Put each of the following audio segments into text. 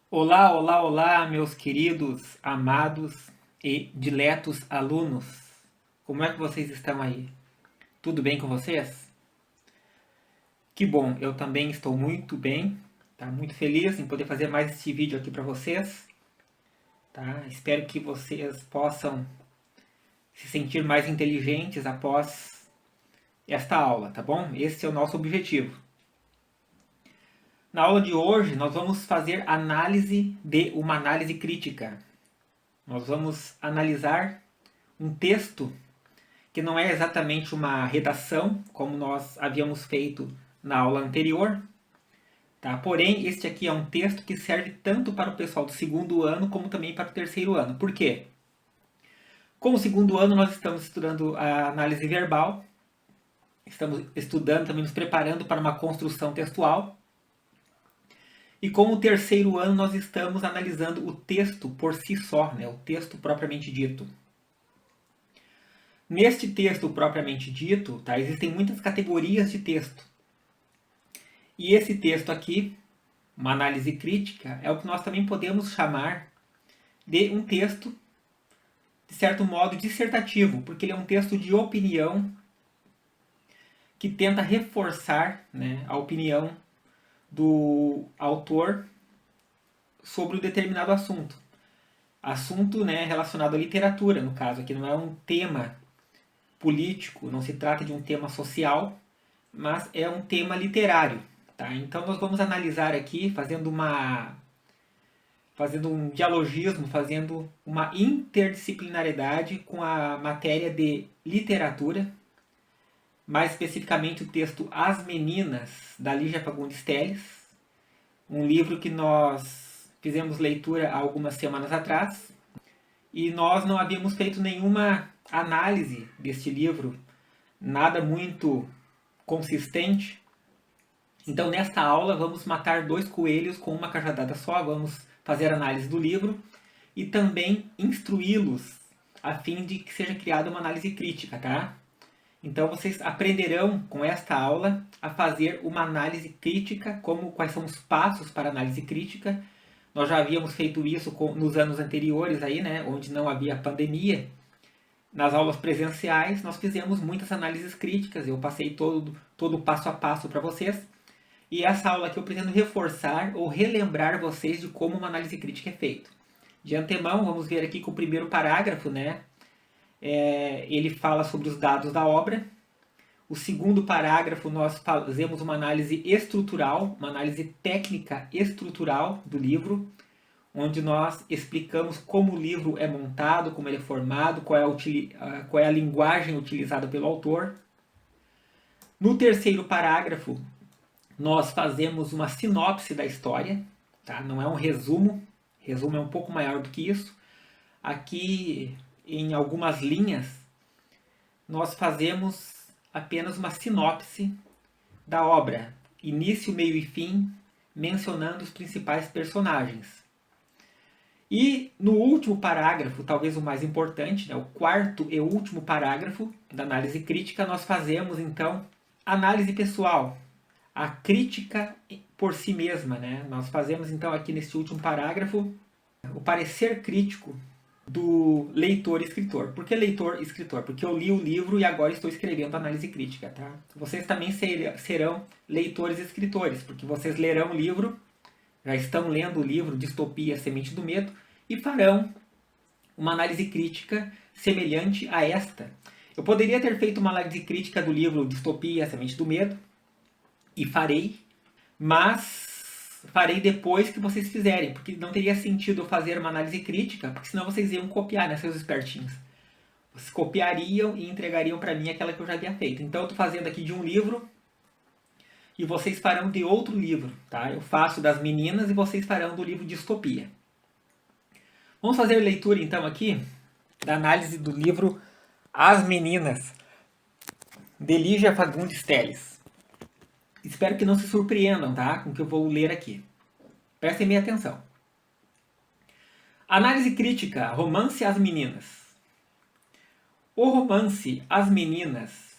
Olá, olá, olá, meus queridos, amados e diletos alunos. Como é que vocês estão aí? Tudo bem com vocês? Que bom, eu também estou muito bem, tá? Muito feliz em poder fazer mais esse vídeo aqui para vocês, tá? Espero que vocês possam se sentir mais inteligentes após esta aula, tá bom? Esse é o nosso objetivo. Na aula de hoje, nós vamos fazer análise de uma análise crítica. Nós vamos analisar um texto que não é exatamente uma redação, como nós havíamos feito na aula anterior, tá? Porém, este aqui é um texto que serve tanto para o pessoal do segundo ano como também para o terceiro ano. Por quê? Como segundo ano nós estamos estudando a análise verbal, estamos estudando também nos preparando para uma construção textual, e como terceiro ano nós estamos analisando o texto por si só, né? O texto propriamente dito. Neste texto propriamente dito, tá, existem muitas categorias de texto. E esse texto aqui, uma análise crítica, é o que nós também podemos chamar de um texto, de certo modo, dissertativo, porque ele é um texto de opinião que tenta reforçar, né, a opinião do autor sobre um determinado assunto. Assunto, né, relacionado à literatura, no caso aqui, não é um tema político, não se trata de um tema social, mas é um tema literário. Tá? Então nós vamos analisar aqui, fazendo um dialogismo, fazendo uma interdisciplinariedade com a matéria de literatura, mais especificamente o texto As Meninas, da Lígia Fagundes Telles, um livro que nós fizemos leitura há algumas semanas atrás, e nós não havíamos feito nenhuma análise deste livro, nada muito consistente. Então, nesta aula, vamos matar dois coelhos com uma cajadada só. Vamos fazer análise do livro e também instruí-los a fim de que seja criada uma análise crítica, tá? Então, vocês aprenderão com esta aula a fazer uma análise crítica, quais são os passos para análise crítica. Nós já havíamos feito isso nos anos anteriores, aí, né, onde não havia pandemia. Nas aulas presenciais, nós fizemos muitas análises críticas. Eu passei todo passo a passo para vocês. E essa aula aqui eu pretendo reforçar ou relembrar vocês de como uma análise crítica é feita. De antemão, vamos ver aqui que o primeiro parágrafo, né, ele fala sobre os dados da obra. O segundo parágrafo, nós fazemos uma análise estrutural, uma análise técnica estrutural do livro, onde nós explicamos como o livro é montado, como ele é formado, qual é a linguagem utilizada pelo autor. No terceiro parágrafo, nós fazemos uma sinopse da história, tá? Não é um resumo, resumo é um pouco maior do que isso. Aqui, em algumas linhas, nós fazemos apenas uma sinopse da obra, início, meio e fim, mencionando os principais personagens. E no último parágrafo, talvez o mais importante, né, o quarto e último parágrafo da análise crítica, nós fazemos então análise pessoal, a crítica por si mesma, né? Nós fazemos então aqui nesse último parágrafo o parecer crítico do leitor-escritor. Por que leitor-escritor? Porque eu li o livro e agora estou escrevendo análise crítica, tá? Vocês também serão leitores-escritores, porque vocês lerão o livro, já estão lendo o livro Distopia, Semente do Medo, e farão uma análise crítica semelhante a esta. Eu poderia ter feito uma análise crítica do livro Distopia, Semente do Medo, e farei, mas farei depois que vocês fizerem, porque não teria sentido fazer uma análise crítica, porque senão vocês iam copiar, né, seus espertinhos. Vocês copiariam e entregariam para mim aquela que eu já havia feito. Então eu estou fazendo aqui de um livro e vocês farão de outro livro, tá? Eu faço das meninas e vocês farão do livro Distopia. Vamos fazer leitura então aqui da análise do livro As Meninas, de Lígia Fagundes Telles. Espero que não se surpreendam, tá? Com o que eu vou ler aqui. Prestem bem atenção. Análise crítica, romance As Meninas. O romance As Meninas,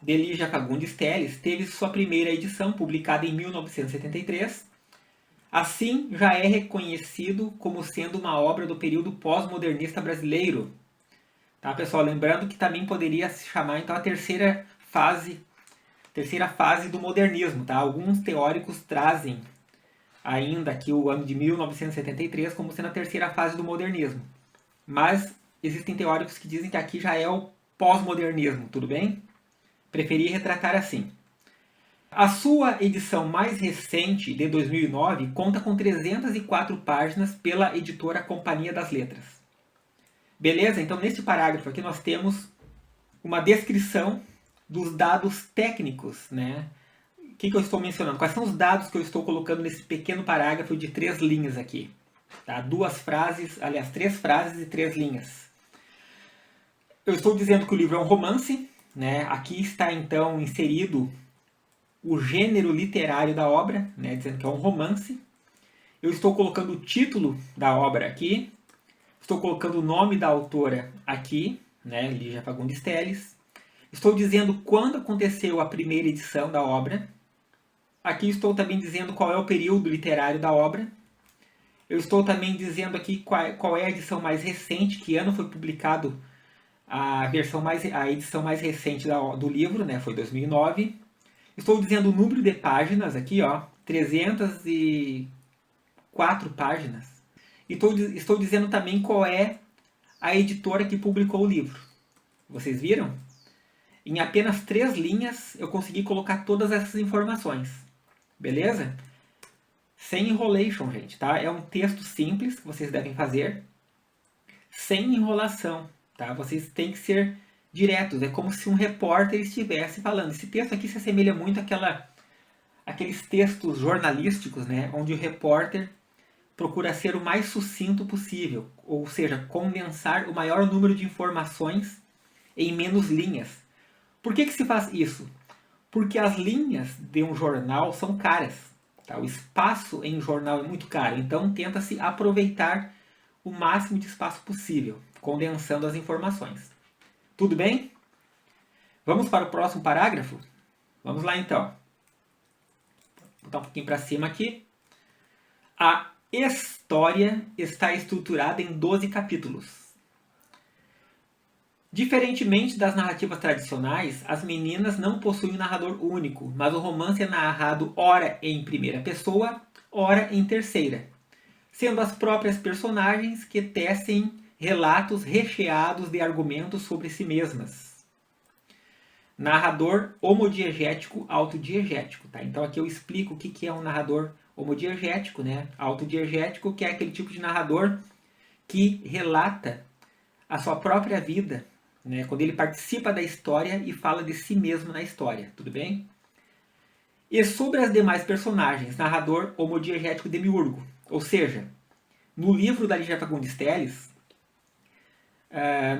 de Lígia Fagundes Telles, teve sua primeira edição publicada em 1973, Assim, já é reconhecido como sendo uma obra do período pós-modernista brasileiro. Tá, pessoal? Lembrando que também poderia se chamar então a terceira fase do modernismo. Tá? Alguns teóricos trazem ainda aqui o ano de 1973 como sendo a terceira fase do modernismo. Mas existem teóricos que dizem que aqui já é o pós-modernismo, tudo bem? Preferi retratar assim. A sua edição mais recente, de 2009, conta com 304 páginas pela editora Companhia das Letras. Beleza? Então, neste parágrafo aqui nós temos uma descrição dos dados técnicos, né? O que eu estou mencionando? Quais são os dados que eu estou colocando nesse pequeno parágrafo de 3 linhas aqui? Tá? 2 frases, aliás, 3 frases e 3 linhas. Eu estou dizendo que o livro é um romance, né? Aqui está então inserido o gênero literário da obra, né, dizendo que é um romance. Eu estou colocando o título da obra aqui. Estou colocando o nome da autora aqui, né, Lígia Fagundes Telles. Estou dizendo quando aconteceu a primeira edição da obra. Aqui estou também dizendo qual é o período literário da obra. Eu estou também dizendo aqui qual é a edição mais recente, que ano foi publicado a edição mais recente do livro, né, foi 2009. Estou dizendo o número de páginas aqui, ó, 304 páginas. E estou dizendo também qual é a editora que publicou o livro. Vocês viram? Em apenas 3 linhas eu consegui colocar todas essas informações. Beleza? Sem enrolation, gente, tá? É um texto simples que vocês devem fazer, sem enrolação, tá? Vocês têm que ser diretos. É como se um repórter estivesse falando. Esse texto aqui se assemelha muito àqueles textos jornalísticos, né, onde o repórter procura ser o mais sucinto possível, ou seja, condensar o maior número de informações em menos linhas. Por que se faz isso? Porque as linhas de um jornal são caras. Tá? O espaço em um jornal é muito caro, então tenta-se aproveitar o máximo de espaço possível, condensando as informações. Tudo bem? Vamos para o próximo parágrafo? Vamos lá então. Vou botar um pouquinho para cima aqui. A história está estruturada em 12 capítulos. Diferentemente das narrativas tradicionais, as meninas não possuem um narrador único, mas o romance é narrado ora em primeira pessoa, ora em terceira, sendo as próprias personagens que tecem relatos recheados de argumentos sobre si mesmas. Narrador homodiegético autodiegético. Tá? Então aqui eu explico o que é um narrador homodiegético, né? Autodiegético, que é aquele tipo de narrador que relata a sua própria vida, né? Quando ele participa da história e fala de si mesmo na história, tudo bem? E sobre as demais personagens, narrador homodiegético demiurgo. Ou seja, no livro da Lígia Fagundes Telles,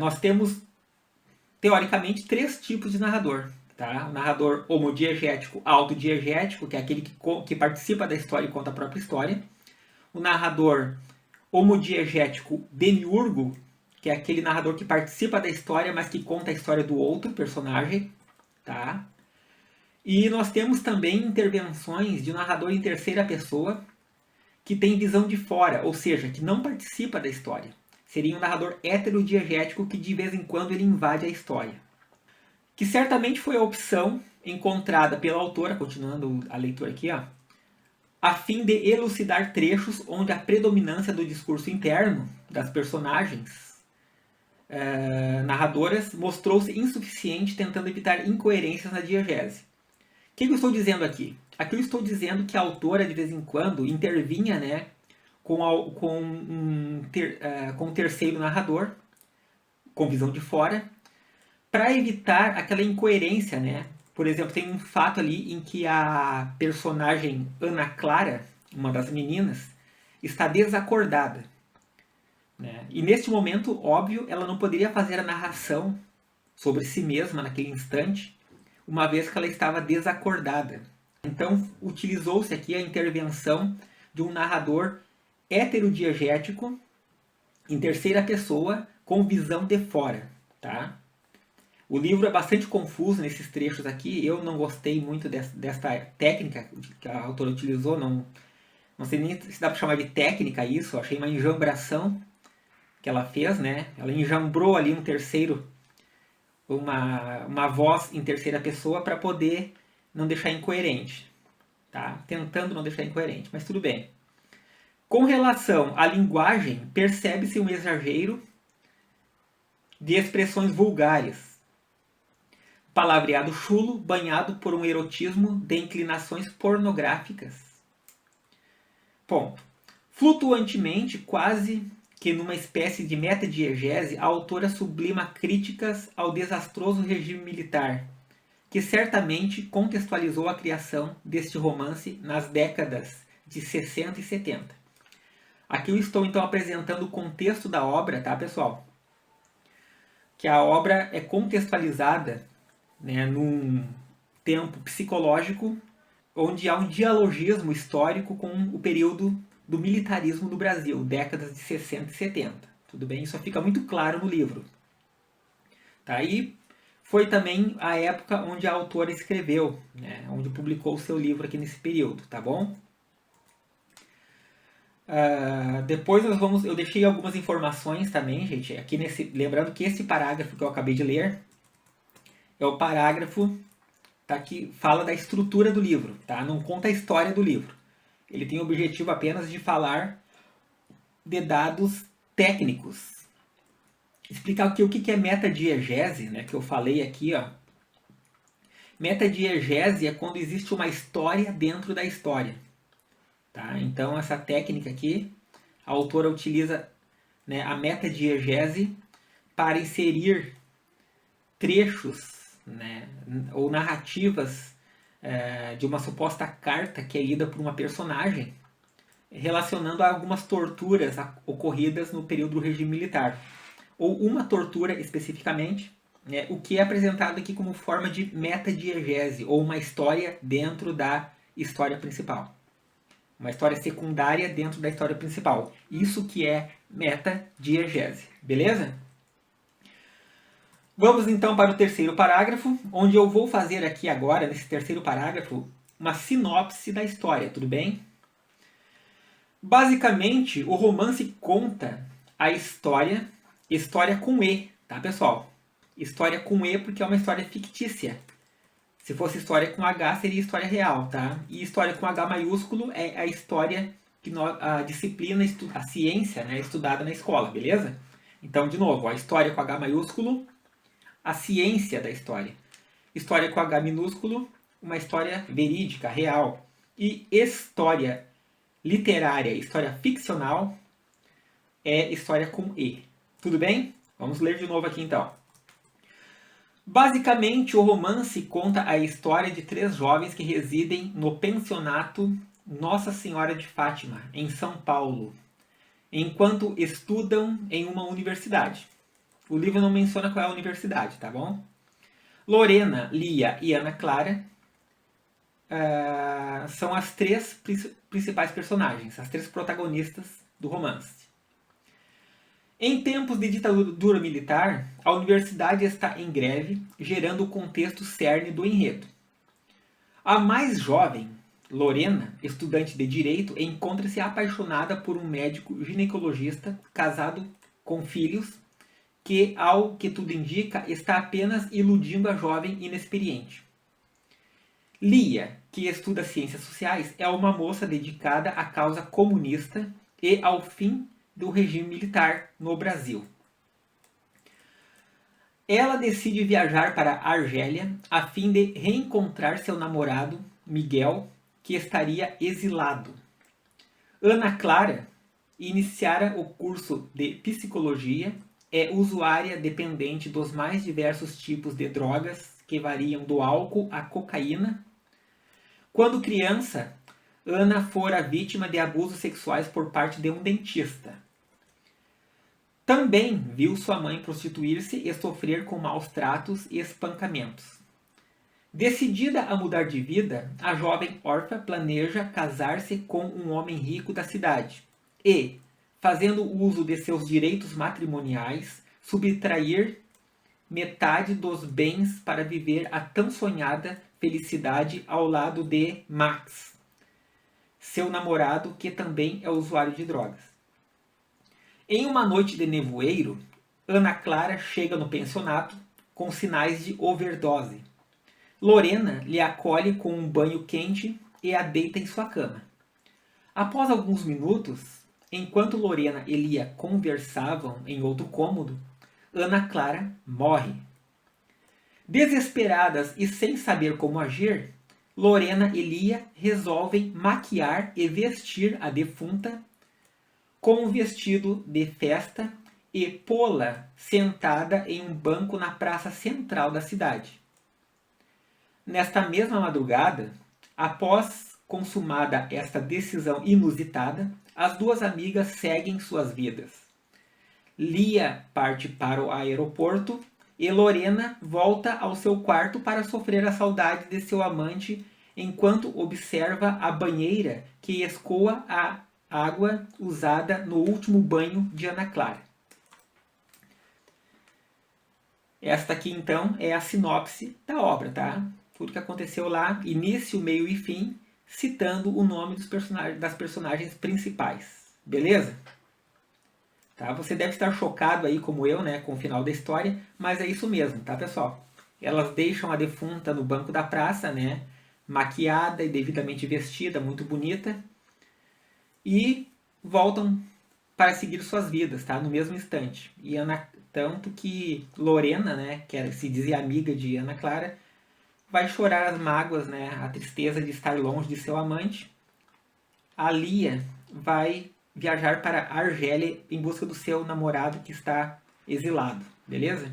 nós temos, teoricamente, 3 tipos de narrador. Tá? O narrador homodiegético autodiegético, que é aquele que participa da história e conta a própria história. O narrador homodiegético demiurgo, que é aquele narrador que participa da história, mas que conta a história do outro personagem. Tá? E nós temos também intervenções de narrador em terceira pessoa, que tem visão de fora, ou seja, que não participa da história. Seria um narrador heterodiegético que de vez em quando ele invade a história. Que certamente foi a opção encontrada pela autora, continuando a leitura aqui, ó, a fim de elucidar trechos onde a predominância do discurso interno das personagens narradoras mostrou-se insuficiente, tentando evitar incoerências na diegese. O que eu estou dizendo aqui? Aqui eu estou dizendo que a autora, de vez em quando, intervinha, né, com um terceiro narrador, com visão de fora, para evitar aquela incoerência, né? Por exemplo, tem um fato ali em que a personagem Ana Clara, uma das meninas, está desacordada. Né? E neste momento, óbvio, ela não poderia fazer a narração sobre si mesma naquele instante, uma vez que ela estava desacordada. Então, utilizou-se aqui a intervenção de um narrador heterodiegético em terceira pessoa com visão de fora. Tá? O livro é bastante confuso nesses trechos aqui. Eu não gostei muito desta técnica que a autora utilizou. Não Não sei nem se dá para chamar de técnica isso, eu achei uma enjambração que ela fez, né? Ela enjambrou ali um terceiro, uma voz em terceira pessoa para poder não deixar incoerente, tá? Tentando não deixar incoerente, mas tudo bem. Com relação à linguagem, percebe-se um exagero de expressões vulgares, palavreado chulo, banhado por um erotismo de inclinações pornográficas. Ponto. Flutuantemente, quase que numa espécie de metadiegese, a autora sublima críticas ao desastroso regime militar, que certamente contextualizou a criação deste romance nas décadas de 60 e 70. Aqui eu estou então apresentando o contexto da obra, tá, pessoal? Que a obra é contextualizada, né, num tempo psicológico onde há um dialogismo histórico com o período do militarismo no Brasil, décadas de 60 e 70. Tudo bem? Isso fica muito claro no livro. Tá? E foi também a época onde a autora escreveu, né, onde publicou o seu livro aqui nesse período, tá bom? Depois eu deixei algumas informações também, gente, aqui lembrando que esse parágrafo que eu acabei de ler é o parágrafo, tá, que fala da estrutura do livro, tá? Não conta a história do livro. Ele tem o objetivo apenas de falar de dados técnicos. Explicar aqui o que é metadiegese, né, que eu falei aqui, ó. Metadiegese é quando existe uma história dentro da história. Tá? Então, essa técnica aqui, a autora utiliza, né, a metadiegese para inserir trechos, né, ou narrativas de uma suposta carta que é lida por uma personagem, relacionando a algumas torturas ocorridas no período do regime militar. Ou uma tortura especificamente, né, o que é apresentado aqui como forma de metadiegese, ou uma história dentro da história principal. Uma história secundária dentro da história principal. Isso que é metadiegese. Beleza? Vamos então para o terceiro parágrafo, onde eu vou fazer aqui agora, nesse terceiro parágrafo, uma sinopse da história, tudo bem? Basicamente, o romance conta a história com E, tá, pessoal? História com E porque é uma história fictícia. Se fosse história com H, seria história real, tá? E história com H maiúsculo é a história que a disciplina, a ciência, né, estudada na escola, beleza? Então, de novo, a história com H maiúsculo, a ciência da história. História com H minúsculo, uma história verídica, real. E história literária, história ficcional, é história com E. Tudo bem? Vamos ler de novo aqui então. Basicamente, o romance conta a história de 3 jovens que residem no pensionato Nossa Senhora de Fátima, em São Paulo, enquanto estudam em uma universidade. O livro não menciona qual é a universidade, tá bom? Lorena, Lia e Ana Clara são as 3 principais personagens, as 3 protagonistas do romance. Em tempos de ditadura militar, a universidade está em greve, gerando o contexto cerne do enredo. A mais jovem, Lorena, estudante de direito, encontra-se apaixonada por um médico ginecologista casado com filhos, que, ao que tudo indica, está apenas iludindo a jovem inexperiente. Lia, que estuda ciências sociais, é uma moça dedicada à causa comunista e ao fim do regime militar no Brasil. Ela decide viajar para Argélia a fim de reencontrar seu namorado, Miguel, que estaria exilado. Ana Clara iniciara o curso de psicologia, é usuária dependente dos mais diversos tipos de drogas que variam do álcool à cocaína. Quando criança, Ana fora vítima de abusos sexuais por parte de um dentista. Também viu sua mãe prostituir-se e sofrer com maus tratos e espancamentos. Decidida a mudar de vida, a jovem órfã planeja casar-se com um homem rico da cidade e, fazendo uso de seus direitos matrimoniais, subtrair metade dos bens para viver a tão sonhada felicidade ao lado de Max, seu namorado, que também é usuário de drogas. Em uma noite de nevoeiro, Ana Clara chega no pensionato com sinais de overdose. Lorena lhe acolhe com um banho quente e a deita em sua cama. Após alguns minutos, enquanto Lorena e Lia conversavam em outro cômodo, Ana Clara morre. Desesperadas e sem saber como agir, Lorena e Lia resolvem maquiar e vestir a defunta com um vestido de festa e pô-la sentada em um banco na praça central da cidade. Nesta mesma madrugada, após consumada esta decisão inusitada, as duas amigas seguem suas vidas. Lia parte para o aeroporto e Lorena volta ao seu quarto para sofrer a saudade de seu amante enquanto observa a banheira que escoa a água usada no último banho de Ana Clara. Esta aqui então é a sinopse da obra, tá? Tudo que aconteceu lá, início, meio e fim, citando o nome das personagens principais. Beleza? Tá? Você deve estar chocado aí, como eu, né, com o final da história, mas é isso mesmo, tá, pessoal? Elas deixam a defunta no banco da praça, né, maquiada e devidamente vestida, muito bonita, e voltam para seguir suas vidas, tá, no mesmo instante. E tanto que Lorena, né, que se dizia amiga de Ana Clara, vai chorar as mágoas, né, a tristeza de estar longe de seu amante. A Lia vai viajar para Argélia em busca do seu namorado que está exilado, beleza?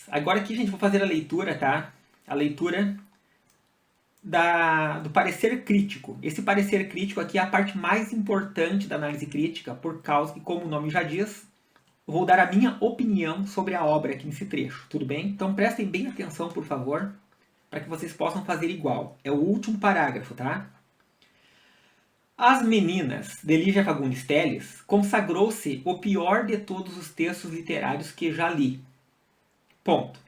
Agora aqui, gente, vou fazer a leitura, tá? A leitura do parecer crítico. Esse parecer crítico aqui é a parte mais importante da análise crítica, por causa que, como o nome já diz, vou dar a minha opinião sobre a obra aqui nesse trecho, tudo bem? Então prestem bem atenção, por favor, para que vocês possam fazer igual. É o último parágrafo, tá? As Meninas, de Lígia Fagundes Telles, consagrou-se o pior de todos os textos literários que já li. Ponto.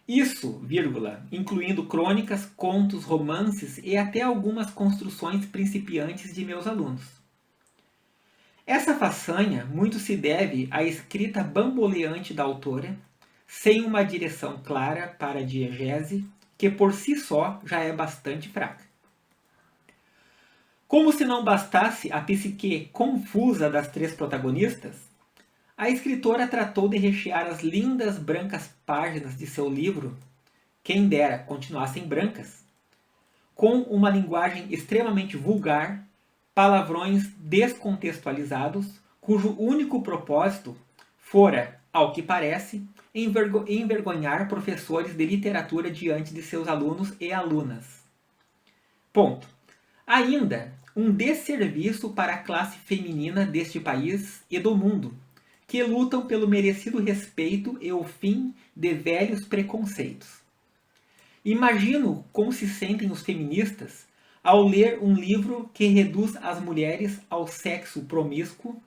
Isso, vírgula, incluindo crônicas, contos, romances e até algumas construções principiantes de meus alunos. Essa façanha muito se deve à escrita bamboleante da autora, sem uma direção clara para a diegese, que por si só já é bastante fraca. Como se não bastasse a psique confusa das três protagonistas, a escritora tratou de rechear as lindas brancas páginas de seu livro, quem dera continuassem brancas, com uma linguagem extremamente vulgar, palavrões descontextualizados, cujo único propósito fora, ao que parece, envergonhar professores de literatura diante de seus alunos e alunas. Ponto. Ainda um desserviço para a classe feminina deste país e do mundo, que lutam pelo merecido respeito e o fim de velhos preconceitos. Imagino como se sentem os feministas ao ler um livro que reduz as mulheres ao sexo promíscuo,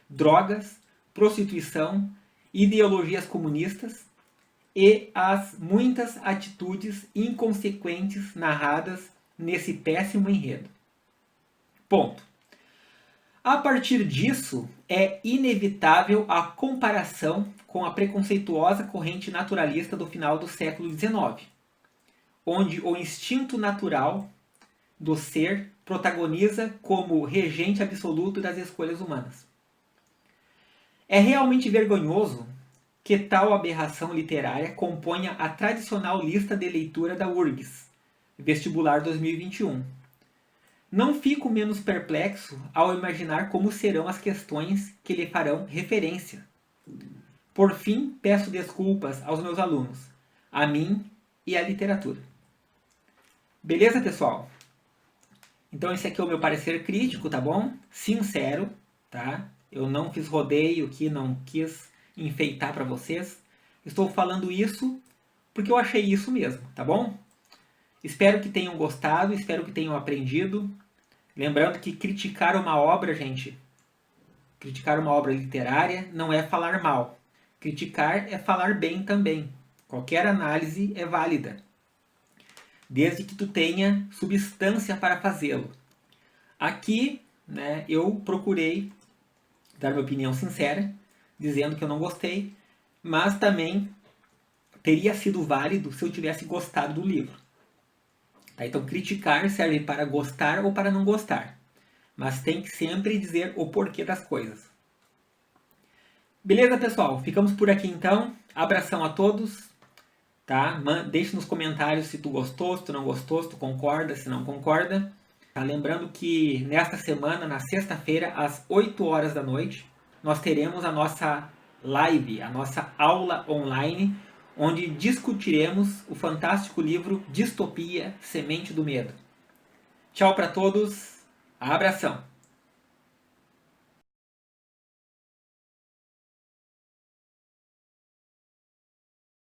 drogas, prostituição, ideologias comunistas e às muitas atitudes inconsequentes narradas nesse péssimo enredo. Ponto. A partir disso, é inevitável a comparação com a preconceituosa corrente naturalista do final do século XIX, onde o instinto natural do ser protagoniza como regente absoluto das escolhas humanas. É realmente vergonhoso que tal aberração literária componha a tradicional lista de leitura da URGS, Vestibular 2021. Não fico menos perplexo ao imaginar como serão as questões que lhe farão referência. Por fim, peço desculpas aos meus alunos, a mim e à literatura. Beleza, pessoal? Então esse aqui é o meu parecer crítico, tá bom? Sincero, tá? Eu não fiz rodeio aqui, não quis enfeitar para vocês. Estou falando isso porque eu achei isso mesmo, tá bom? Espero que tenham gostado, espero que tenham aprendido. Lembrando que criticar uma obra, gente, criticar uma obra literária não é falar mal. Criticar é falar bem também. Qualquer análise é válida, desde que tu tenha substância para fazê-lo. Aqui, né, eu procurei dar minha opinião sincera, dizendo que eu não gostei, mas também teria sido válido se eu tivesse gostado do livro. Tá? Então, criticar serve para gostar ou para não gostar, mas tem que sempre dizer o porquê das coisas. Beleza, pessoal? Ficamos por aqui então. Abração a todos. Tá? Deixe nos comentários se tu gostou, se tu não gostou, se tu concorda, se não concorda. Tá? Lembrando que nesta semana, na sexta-feira, às 8 horas da noite, nós teremos a nossa live, a nossa aula online, onde discutiremos o fantástico livro Distopia, Semente do Medo. Tchau para todos, abração!